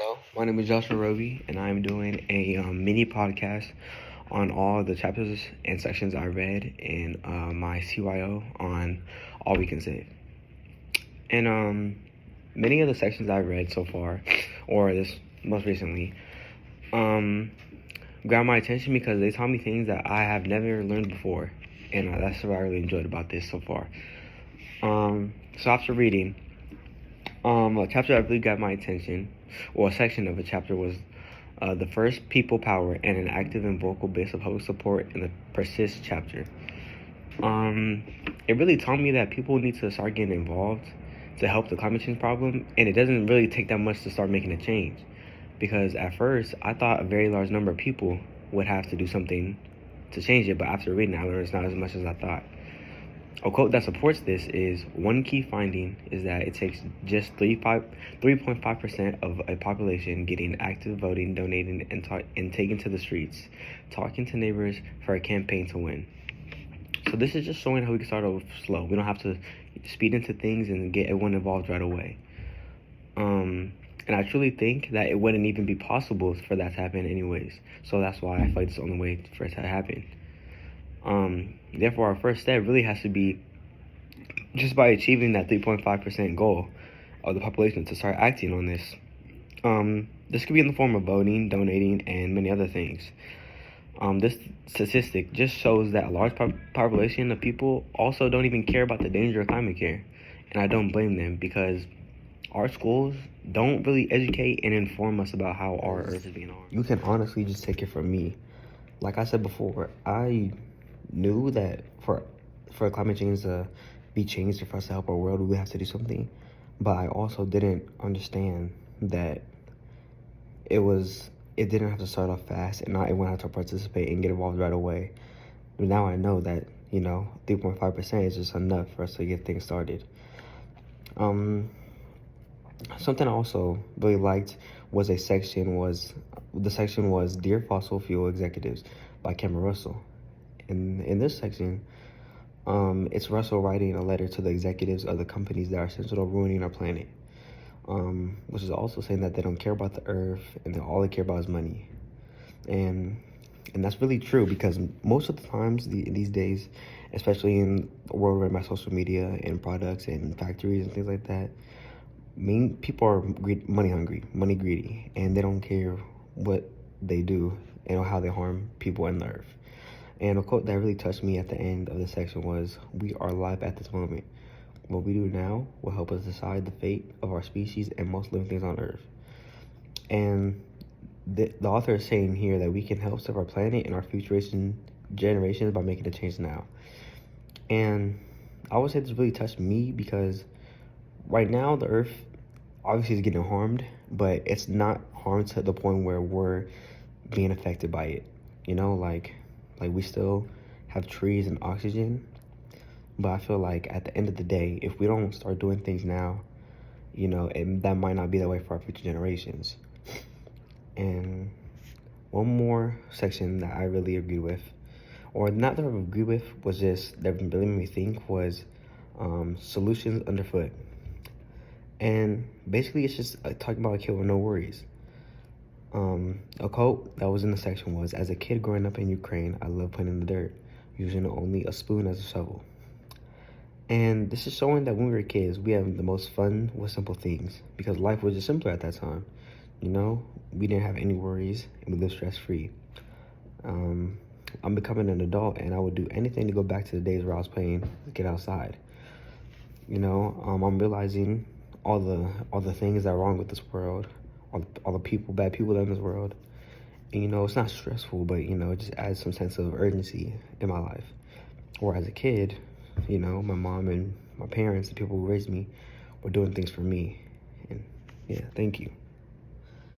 Hello, my name is Joshua Roby, and I'm doing a mini podcast on all the chapters and sections I read in my CYO on All We Can Save. And many of the sections I read so far, or this most recently, grabbed my attention because they taught me things that I have never learned before, and that's what I really enjoyed about this so far. So after reading, a chapter that really got my attention, or a section of a chapter, was the first people power and an active and vocal base of public support in the persist chapter. It really taught me that people need to start getting involved to help the climate change problem, and it doesn't really take that much to start making a change. Because at first, I thought a very large number of people would have to do something to change it, but after reading it, I learned it's not as much as I thought. A quote that supports this is, "One key finding is that it takes just 3.5% of a population getting active voting, donating, and taking to the streets, talking to neighbors for a campaign to win." So this is just showing how we can start off slow. We don't have to speed into things and get everyone involved right away. And I truly think that it wouldn't even be possible for that to happen anyways. So that's why I feel like it's the only way for it to happen. Therefore, our first step really has to be just by achieving that 3.5% goal of the population to start acting on this. This could be in the form of voting, donating, and many other things. This statistic just shows that a large population of people also don't even care about the danger of climate care. And I don't blame them, because our schools don't really educate and inform us about how our earth is being harmed. You can honestly just take it from me. Like I said before, I knew that for climate change to be changed, or for us to help our world, we have to do something. But I also didn't understand that it didn't have to start off fast, and not everyone had to participate and get involved right away. But now I know that, 3.5% is just enough for us to get things started. Something I also really liked was the section was Dear Fossil Fuel Executives by Cameron Russell. And in this section, it's Russell writing a letter to the executives of the companies that are essential to ruining our planet, which is also saying that they don't care about the earth, and that all they care about is money. And that's really true, because most of the times these days, especially in the world run by social media and products and factories and things like that, people are money hungry, money greedy, and they don't care what they do and how they harm people and the earth. And a quote that really touched me at the end of the section was, "We are alive at this moment. What we do now will help us decide the fate of our species and most living things on earth." And the author is saying here that we can help save our planet and our future generations by making a change now. And I would say this really touched me, because right now the earth obviously is getting harmed, but it's not harmed to the point where we're being affected by it. Like we still have trees and oxygen, but I feel like at the end of the day, if we don't start doing things now, that might not be that way for our future generations. And one more section that I really agree with, or not that I agree with, was just that really made me think, was Solutions Underfoot. And basically it's just talking about a kid with no worries. A quote that was in the section was, "As a kid growing up in Ukraine, I loved playing in the dirt, using only a spoon as a shovel." And this is showing that when we were kids, we had the most fun with simple things, because life was just simpler at that time. We didn't have any worries, and we lived stress-free. I'm becoming an adult, and I would do anything to go back to the days where I was playing get outside. I'm realizing all the things that are wrong with this world, all the bad people that are in this world. And it's not stressful, but it just adds some sense of urgency in my life. Or as a kid, my mom and my parents, the people who raised me, were doing things for me. And yeah, thank you.